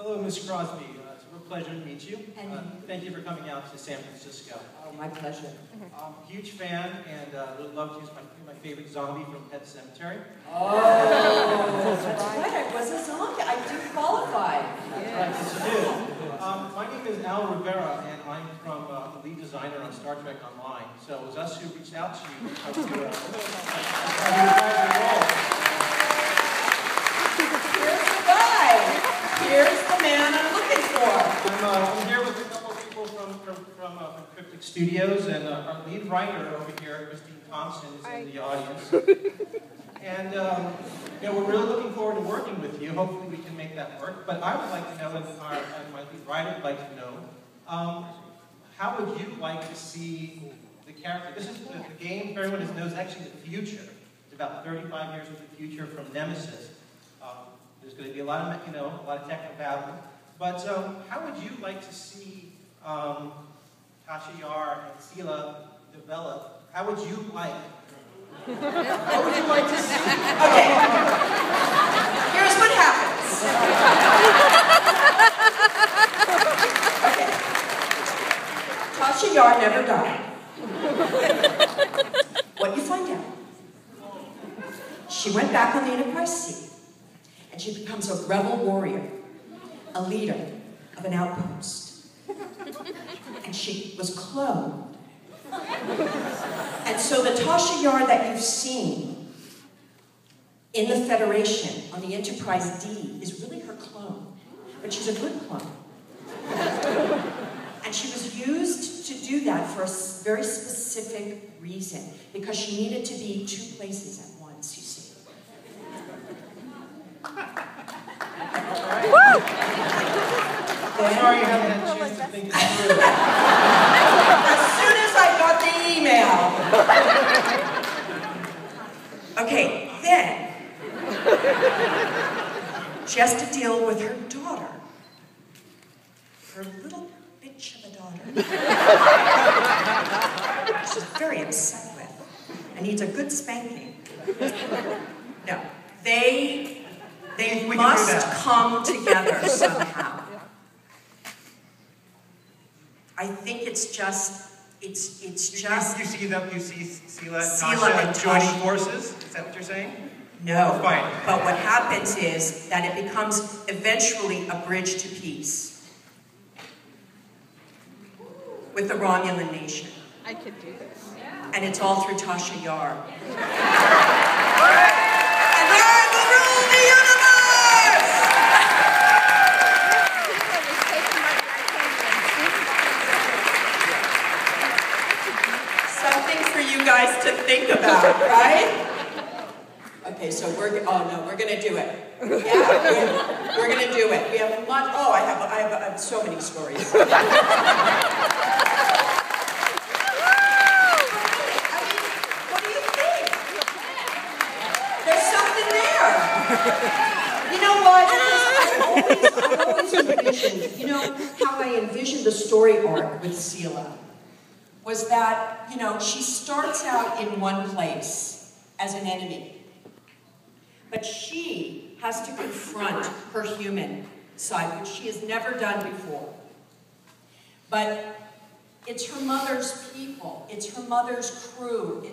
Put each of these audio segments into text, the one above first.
Hello, Ms. Crosby. It's a real pleasure to meet you. Thank you for coming out to San Francisco. Oh, my pleasure. Huge fan, and would love to use my favorite zombie from Pet Sematary. Oh, that's right. I was a zombie. I do qualify. That's right, yes you do. My name is Rivera, and I'm from the lead designer on Star Trek Online. So it was us who reached out to you to Here's the guy. Here's the man I'm looking for. I'm here with a couple of people from Cryptic Studios, and our lead writer over here, Christine Thompson, is in the audience. And we're really looking forward to working with you. Hopefully we can make that work. But I would like to know, and my lead writer would like to know, how would you like to see the character? This is the game, for everyone who knows, actually the future. It's about 35 years of the future from Nemesis. There's going to be a lot of, a lot of tech battle. But how would you like to see Tasha Yar and Sela develop? How would you like? What would you like to see? Okay. Here's what happens. Okay. Tasha Yar never died. What you find out? She went back on the Enterprise C. And she becomes a rebel warrior, a leader of an outpost. And she was cloned. And so the Tasha Yar that you've seen in the Federation on the Enterprise D is really her clone. But she's a good clone. And she was used to do that for a very specific reason, because she needed to be two places at once, you see. I'm sorry you haven't had a chance to think it through. As soon as I got the email. Okay, then she has to deal with her daughter. Her little bitch of a daughter. She's very upset with and needs a good spanking. No, they must come together somehow. I think it's just. You see Sela and Tasha joining forces? Is that what you're saying? No. Fine. But what happens is that it becomes eventually a bridge to peace with the Romulan nation. I could do this. And it's all through Tasha Yar. And Yar will rule the universe! Something for you guys to think about, right? Okay, so we're gonna do it. Yeah, we're gonna do it. We have a lot. Oh, I have so many stories. You know what? I've always envisioned, how I envisioned the story arc with Sela was that, she starts out in one place as an enemy, but she has to confront her human side, which she has never done before. But it's her mother's people, it's her mother's crew,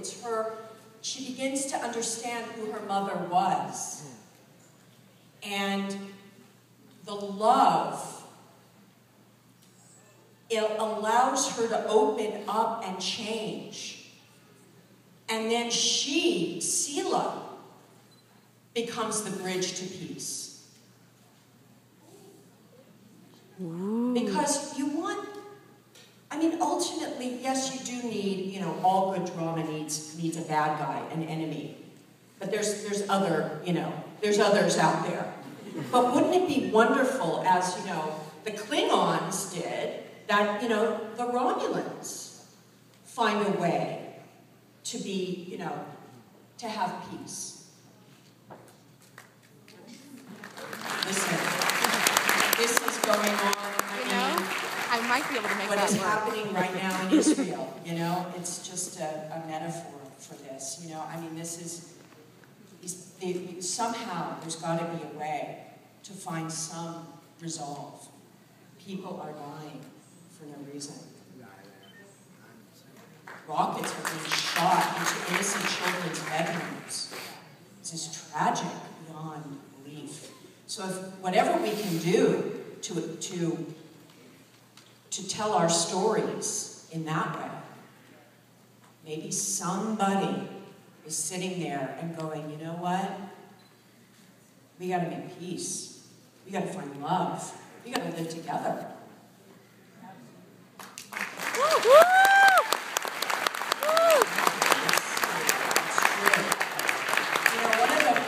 she begins to understand who her mother was. And the love, it allows her to open up and change. And then she, Sela, becomes the bridge to peace. Ooh. Because you want, ultimately, yes, you do need, all good drama needs a bad guy, an enemy. But there's other, there's others out there. But wouldn't it be wonderful, as, the Klingons did, that, the Romulans find a way to be, to have peace? Listen, this is going on, I might be able to make what that is work. happening right now in Israel, it's just a metaphor for this, this is, somehow there's got to be a way to find some resolve. People are dying for no reason. Rockets are being shot into innocent children's bedrooms. This is tragic beyond belief. So if whatever we can do to tell our stories in that way, maybe somebody is sitting there and going, you know what? We got to make peace. We got to find love. We got to live together.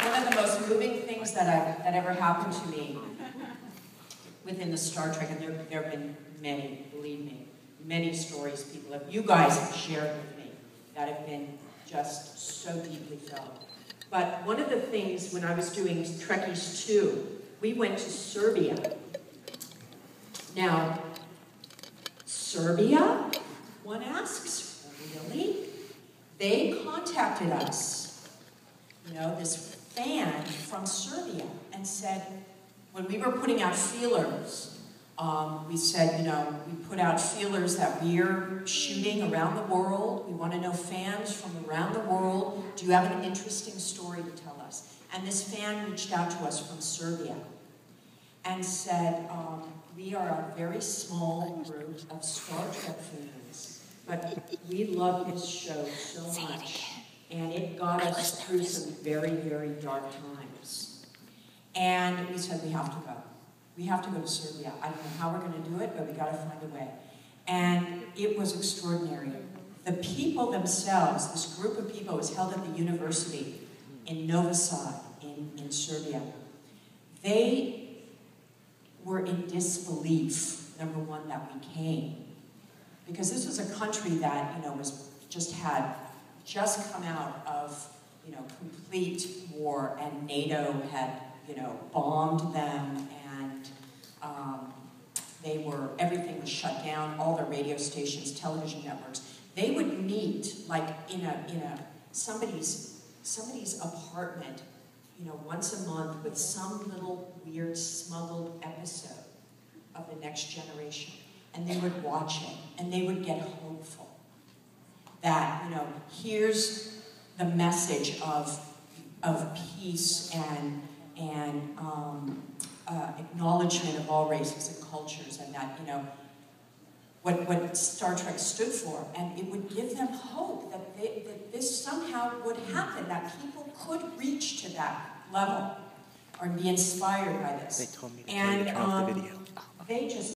One of the most moving things that ever happened to me within the Star Trek, and there have been many, believe me, many stories you guys have shared with me that have been just so deeply felt. But one of the things when I was doing Trekkies 2, we went to Serbia. Now, Serbia, one asks, really? They contacted us, this fan from Serbia, and said, when we were putting out feelers, we said, we put out feelers that we're shooting around the world. We want to know fans from around the world. Do you have an interesting story to tell us? And this fan reached out to us from Serbia and said, we are a very small group of Star Trek fans, but we love this show so much, and it got us through some very, very dark times. And we said, we have to go. We have to go to Serbia. I don't know how we're going to do it, but we got to find a way. And it was extraordinary. The people themselves, this group of people, was held at the university in Novi Sad in Serbia. They were in disbelief, number one, that we came. Because this was a country that, was just come out of, complete war, and NATO had, bombed them, and everything was shut down, all their radio stations, television networks. They would meet, like, in somebody's apartment, once a month with some little weird smuggled episode of The Next Generation. And they would watch it, and they would get hopeful that, here's the message of peace and acknowledgement of all races and cultures, and that, what Star Trek stood for. And it would give them hope that this somehow would happen, that people could reach to that level or be inspired by this. They told me to turn off the video. They just